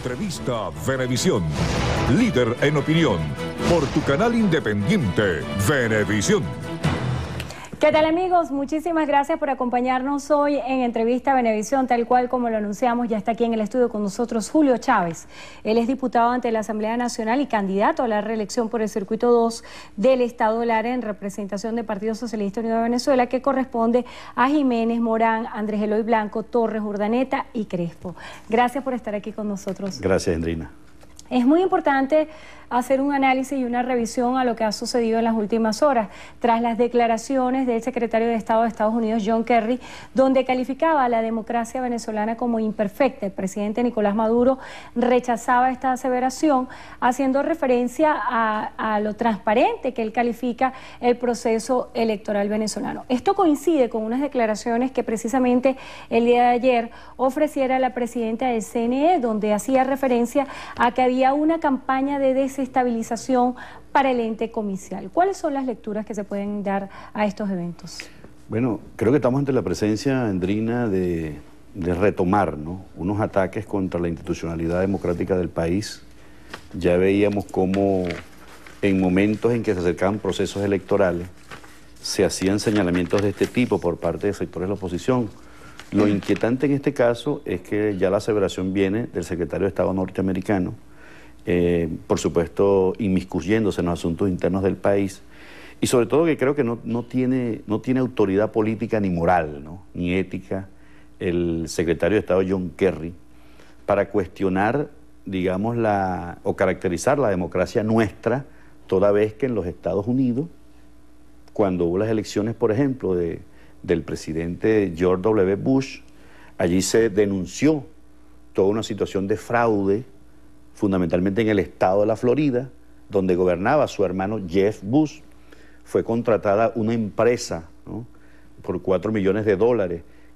Entrevista Venevisión. Líder en opinión. Por tu canal independiente, Venevisión. ¿Qué tal, amigos? Muchísimas gracias por acompañarnos hoy en Entrevista Venevisión, tal cual como lo anunciamos. Ya está aquí en el estudio con nosotros Julio Chávez. Él es diputado ante la Asamblea Nacional y candidato a la reelección por el Circuito 2 del Estado Lara en representación del Partido Socialista Unido de Venezuela, que corresponde a Jiménez, Morán, Andrés Eloy Blanco, Torres, Urdaneta y Crespo. Gracias por estar aquí con nosotros. Gracias, Andrina. Es muy importante hacer un análisis y una revisión a lo que ha sucedido en las últimas horas, tras las declaraciones del secretario de Estado de Estados Unidos, John Kerry, donde calificaba a la democracia venezolana como imperfecta. El presidente Nicolás Maduro rechazaba esta aseveración, haciendo referencia a lo transparente que él califica el proceso electoral venezolano. Esto coincide con unas declaraciones que precisamente el día de ayer ofreciera la presidenta del CNE, donde hacía referencia a que había una campaña de desestabilización para el ente comicial. ¿Cuáles son las lecturas que se pueden dar a estos eventos? Bueno, creo que estamos ante la presencia, Andrina, de retomar, ¿no?, unos ataques contra la institucionalidad democrática del país. Ya veíamos cómo en momentos en que se acercaban procesos electorales se hacían señalamientos de este tipo por parte de sectores de la oposición. Lo inquietante en este caso es que ya la aseveración viene del secretario de Estado norteamericano, por supuesto inmiscuyéndose en los asuntos internos del país, y sobre todo que creo que no tiene autoridad política ni moral, ¿no?, ni ética, el secretario de Estado John Kerry, para cuestionar, digamos, o caracterizar la democracia nuestra, toda vez que en los Estados Unidos, cuando hubo las elecciones, por ejemplo, del presidente George W. Bush, allí se denunció toda una situación de fraude, fundamentalmente en el estado de la Florida, donde gobernaba su hermano Jeff Bush. Fue contratada una empresa, ¿no?, por $4 millones,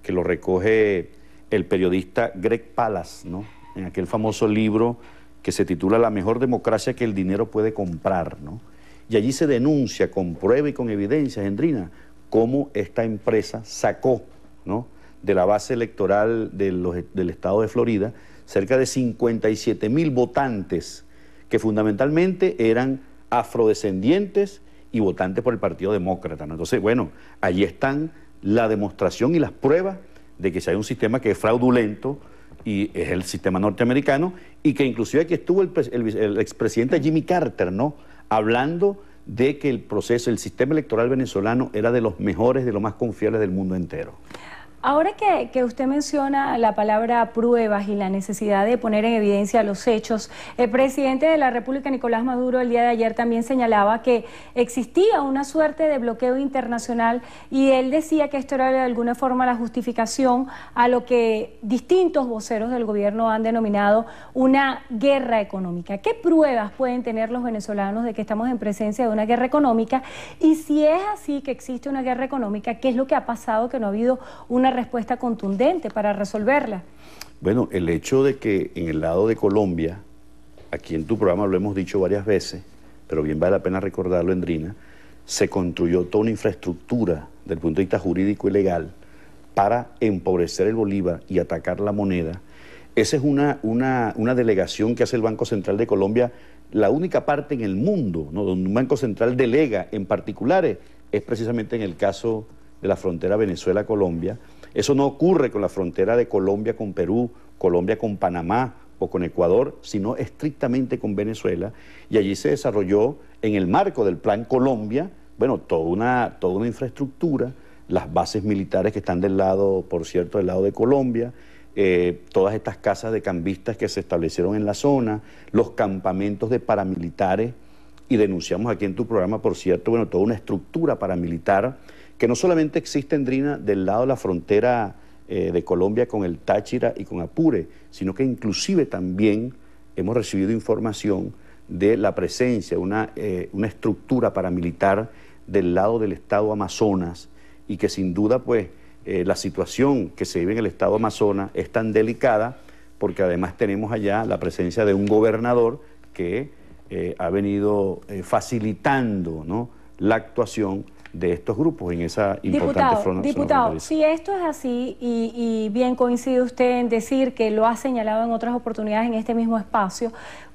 que lo recoge el periodista Greg Palast, ¿no?, en aquel famoso libro que se titula La mejor democracia que el dinero puede comprar, ¿no? Y allí se denuncia con prueba y con evidencias, Andrina, cómo esta empresa sacó, ¿no?, de la base electoral del estado de Florida cerca de 57,000 votantes que fundamentalmente eran afrodescendientes y votantes por el Partido Demócrata, ¿no? Entonces, bueno, allí están la demostración y las pruebas de que si hay un sistema que es fraudulento, y es el sistema norteamericano, y que inclusive aquí estuvo el expresidente Jimmy Carter, ¿no?, hablando de que el sistema electoral venezolano era de los mejores, de los más confiables del mundo entero. Ahora que usted menciona la palabra pruebas y la necesidad de poner en evidencia los hechos, el presidente de la República, Nicolás Maduro, el día de ayer también señalaba que existía una suerte de bloqueo internacional, y él decía que esto era de alguna forma la justificación a lo que distintos voceros del gobierno han denominado una guerra económica. ¿Qué pruebas pueden tener los venezolanos de que estamos en presencia de una guerra económica? Y si es así, que existe una guerra económica, ¿qué es lo que ha pasado que no ha habido una respuesta contundente para resolverla? Bueno, el hecho de que en el lado de Colombia, aquí en tu programa lo hemos dicho varias veces, pero bien vale la pena recordarlo, Andrina, se construyó toda una infraestructura desde el punto de vista jurídico y legal para empobrecer el bolívar y atacar la moneda. Esa es una delegación que hace el Banco Central de Colombia, la única parte en el mundo, ¿no?, donde un Banco Central delega en particulares, es precisamente en el caso de la frontera Venezuela-Colombia. Eso no ocurre con la frontera de Colombia con Perú, Colombia con Panamá o con Ecuador, sino estrictamente con Venezuela. Y allí se desarrolló, en el marco del Plan Colombia, bueno, toda una infraestructura, las bases militares que están del lado, por cierto, del lado de Colombia, todas estas casas de cambistas que se establecieron en la zona, los campamentos de paramilitares, y denunciamos aquí en tu programa, por cierto, bueno, toda una estructura paramilitar que no solamente existe, Andrina, del lado de la frontera de Colombia con el Táchira y con Apure, sino que inclusive también hemos recibido información de la presencia de una estructura paramilitar del lado del estado Amazonas, y que sin duda, pues, la situación que se vive en el estado Amazonas es tan delicada porque además tenemos allá la presencia de un gobernador que ha venido facilitando, ¿no?, la actuación de estos grupos en esa importante zona fronteriza. Diputado, si esto es así, y bien coincide usted en decir que lo ha señalado en otras oportunidades en este mismo espacio,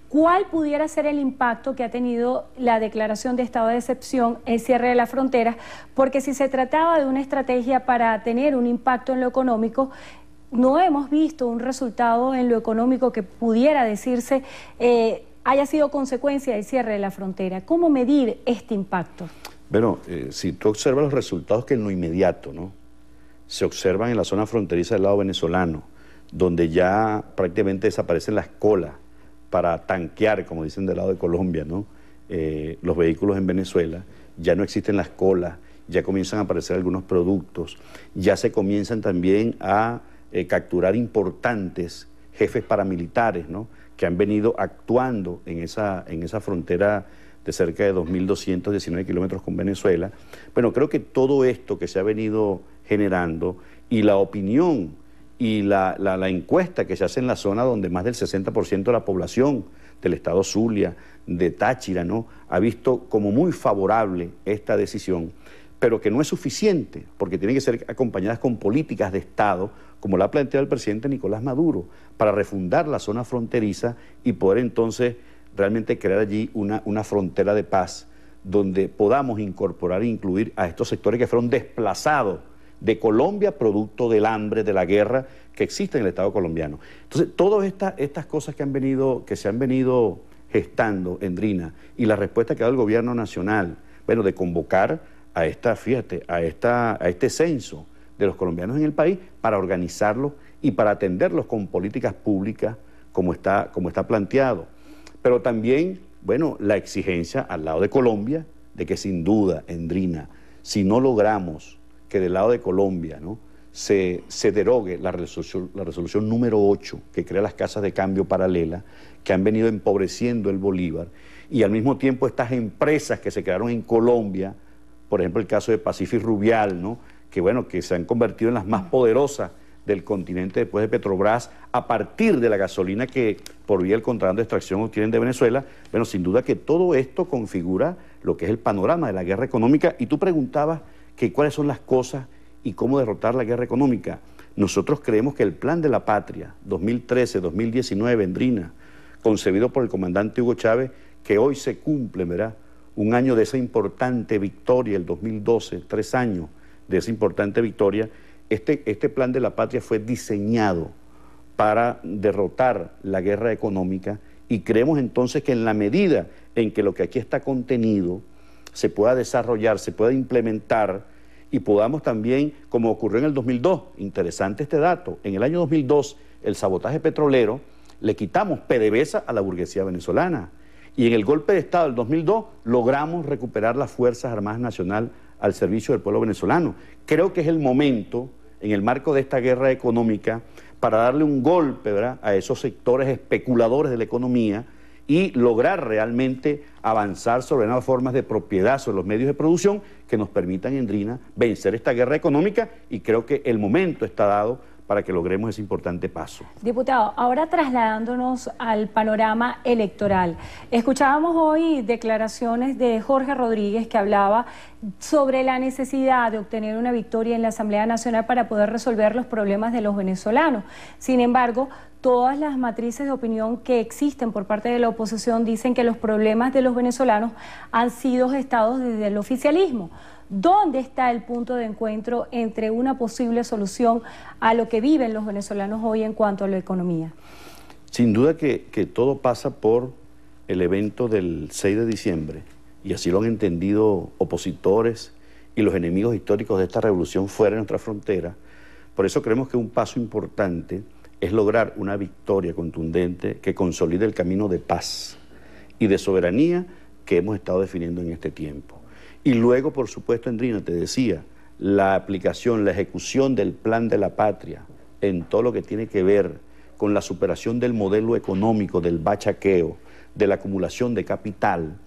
¿cuál pudiera ser el impacto que ha tenido la declaración de estado de excepción, el cierre de las fronteras? Porque si se trataba de una estrategia para tener un impacto en lo económico, no hemos visto un resultado en lo económico que pudiera decirse haya sido consecuencia del cierre de la frontera. ¿Cómo medir este impacto? Bueno, si tú observas los resultados que en lo inmediato, ¿no?, se observan en la zona fronteriza del lado venezolano, donde ya prácticamente desaparecen las colas para tanquear, como dicen del lado de Colombia, ¿no?, los vehículos en Venezuela, ya no existen las colas, ya comienzan a aparecer algunos productos, ya se comienzan también a capturar importantes jefes paramilitares, ¿no?, que han venido actuando en esa frontera de cerca de 2.219 kilómetros con Venezuela. Bueno, creo que todo esto que se ha venido generando y la opinión y la encuesta que se hace en la zona donde más del 60% de la población del estado Zulia, de Táchira, ¿no?, ha visto como muy favorable esta decisión, pero que no es suficiente, porque tiene que ser acompañadas con políticas de Estado, como la ha planteado el presidente Nicolás Maduro, para refundar la zona fronteriza y poder entonces realmente crear allí una frontera de paz donde podamos incorporar e incluir a estos sectores que fueron desplazados de Colombia producto del hambre, de la guerra que existe en el Estado colombiano. Entonces, todas estas cosas que se han venido gestando, Endrina, y la respuesta que ha dado el gobierno nacional, bueno, de convocar a este censo de los colombianos en el país para organizarlos y para atenderlos con políticas públicas como está planteado. Pero también, bueno, la exigencia al lado de Colombia de que sin duda, Endrina, si no logramos que del lado de Colombia, ¿no?, se derogue la resolución número 8 que crea las casas de cambio paralelas que han venido empobreciendo el bolívar, y al mismo tiempo estas empresas que se crearon en Colombia, por ejemplo el caso de Pacific Rubial, ¿no?, que bueno, que se han convertido en las más poderosas del continente después de Petrobras, a partir de la gasolina que por vía del contrabando de extracción obtienen de Venezuela. Bueno, sin duda que todo esto configura lo que es el panorama de la guerra económica. Y tú preguntabas que cuáles son las cosas y cómo derrotar la guerra económica. Nosotros creemos que el Plan de la Patria 2013-2019, Endrina, concebido por el comandante Hugo Chávez, que hoy se cumple, ¿verdad?, un año de esa importante victoria, el 2012, 3 años de esa importante victoria. Este Plan de la Patria fue diseñado para derrotar la guerra económica, y creemos entonces que en la medida en que lo que aquí está contenido se pueda desarrollar, se pueda implementar, y podamos también, como ocurrió en el 2002, interesante este dato, en el año 2002 el sabotaje petrolero le quitamos PDVSA a la burguesía venezolana, y en el golpe de Estado del 2002 logramos recuperar las Fuerzas Armadas Nacionales al servicio del pueblo venezolano. Creo que es el momento, en el marco de esta guerra económica, para darle un golpe, ¿verdad?, a esos sectores especuladores de la economía y lograr realmente avanzar sobre nuevas formas de propiedad sobre los medios de producción que nos permitan, Endrina, vencer esta guerra económica, y creo que el momento está dado para que logremos ese importante paso. Diputado, ahora trasladándonos al panorama electoral, escuchábamos hoy declaraciones de Jorge Rodríguez, que hablaba sobre la necesidad de obtener una victoria en la Asamblea Nacional para poder resolver los problemas de los venezolanos. Sin embargo, todas las matrices de opinión que existen por parte de la oposición dicen que los problemas de los venezolanos han sido gestados desde el oficialismo. ¿Dónde está el punto de encuentro entre una posible solución a lo que viven los venezolanos hoy en cuanto a la economía? Sin duda que todo pasa por el evento del 6 de diciembre, y así lo han entendido opositores y los enemigos históricos de esta revolución fuera de nuestra frontera. Por eso creemos que un paso importante es lograr una victoria contundente que consolide el camino de paz y de soberanía que hemos estado definiendo en este tiempo. Y luego, por supuesto, Endrina, te decía, la aplicación, la ejecución del Plan de la Patria en todo lo que tiene que ver con la superación del modelo económico, del bachaqueo, de la acumulación de capital,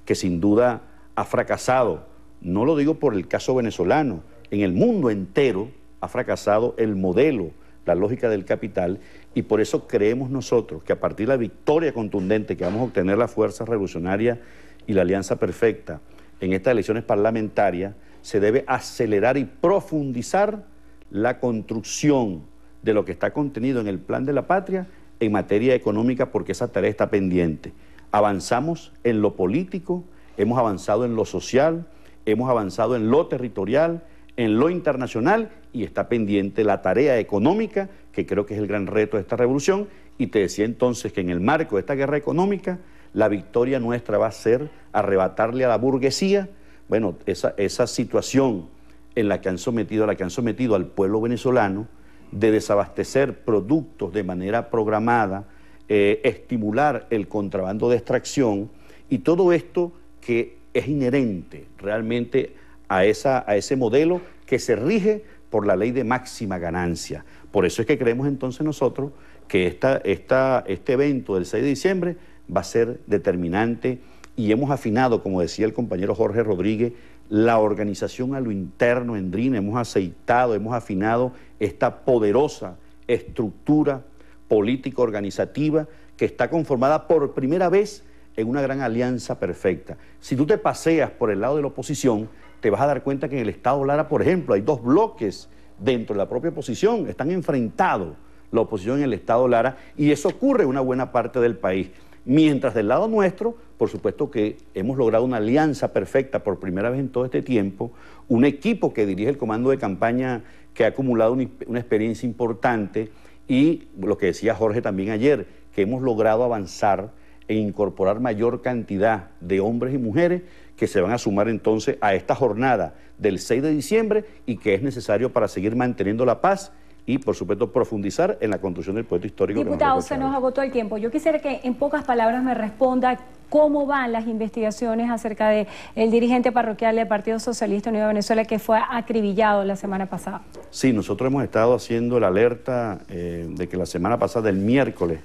que sin duda ha fracasado. No lo digo por el caso venezolano, en el mundo entero ha fracasado el modelo, la lógica del capital, y por eso creemos nosotros que a partir de la victoria contundente que vamos a obtener la Fuerza Revolucionaria y la Alianza Perfecta en estas elecciones parlamentarias, se debe acelerar y profundizar la construcción de lo que está contenido en el Plan de la Patria en materia económica, porque esa tarea está pendiente. Avanzamos en lo político, hemos avanzado en lo social, hemos avanzado en lo territorial, en lo internacional, y está pendiente la tarea económica, que creo que es el gran reto de esta revolución. Y te decía entonces que en el marco de esta guerra económica, la victoria nuestra va a ser arrebatarle a la burguesía, bueno, esa situación en la que han sometido al pueblo venezolano, de desabastecer productos de manera programada, estimular el contrabando de extracción, y todo esto que es inherente realmente a ese modelo que se rige por la ley de máxima ganancia. Por eso es que creemos entonces nosotros que este evento del 6 de diciembre va a ser determinante, y hemos afinado, como decía el compañero Jorge Rodríguez, la organización a lo interno en DRINA. Hemos aceitado, hemos afinado esta poderosa estructura política organizativa que está conformada por primera vez en una gran alianza perfecta. Si tú te paseas por el lado de la oposición, te vas a dar cuenta que en el Estado Lara, por ejemplo, hay dos bloques dentro de la propia oposición, están enfrentados la oposición en el Estado Lara, y eso ocurre en una buena parte del país. Mientras del lado nuestro, por supuesto que hemos logrado una alianza perfecta por primera vez en todo este tiempo, un equipo que dirige el comando de campaña que ha acumulado una experiencia importante, y lo que decía Jorge también ayer, que hemos logrado avanzar e incorporar mayor cantidad de hombres y mujeres que se van a sumar entonces a esta jornada del 6 de diciembre, y que es necesario para seguir manteniendo la paz y, por supuesto, profundizar en la construcción del proyecto histórico. Diputado, se nos agotó el tiempo. Yo quisiera que en pocas palabras me responda cómo van las investigaciones acerca del dirigente parroquial del Partido Socialista Unido de Venezuela que fue acribillado la semana pasada. Sí, nosotros hemos estado haciendo la alerta de que la semana pasada, el miércoles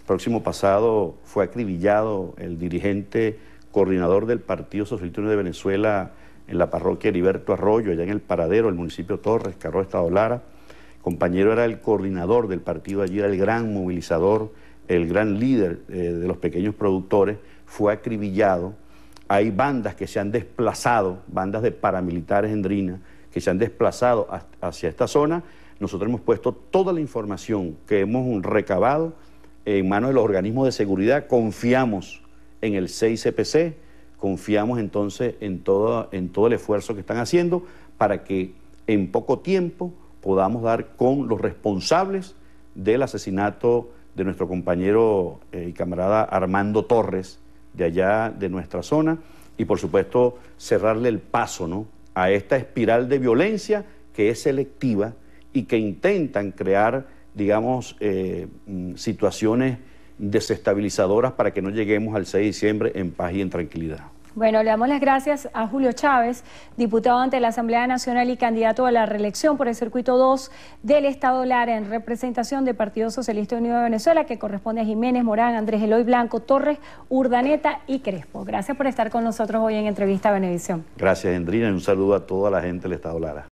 próximo pasado, fue acribillado el dirigente coordinador del Partido Socialista Unido de Venezuela en la parroquia Heriberto Arroyo, allá en el Paradero, el municipio Torres, Carro, Estado Lara. Compañero era el coordinador del partido allí, era el gran movilizador, el gran líder de los pequeños productores, fue acribillado. Hay bandas que se han desplazado, bandas de paramilitares en DRINA, que se han desplazado hacia esta zona. Nosotros hemos puesto toda la información que hemos recabado en manos de los organismos de seguridad. Confiamos en el 6CPC, confiamos entonces en todo el esfuerzo que están haciendo para que en poco tiempo podamos dar con los responsables del asesinato de nuestro compañero y camarada Armando Torres, de allá de nuestra zona, y por supuesto cerrarle el paso, ¿no?, a esta espiral de violencia que es selectiva y que intentan crear, digamos, situaciones desestabilizadoras para que no lleguemos al 6 de diciembre en paz y en tranquilidad. Bueno, le damos las gracias a Julio Chávez, diputado ante la Asamblea Nacional y candidato a la reelección por el Circuito 2 del Estado Lara en representación del Partido Socialista Unido de Venezuela, que corresponde a Jiménez, Morán, Andrés Eloy Blanco, Torres, Urdaneta y Crespo. Gracias por estar con nosotros hoy en Entrevista a Venevisión. Gracias, Endrina, y un saludo a toda la gente del Estado Lara.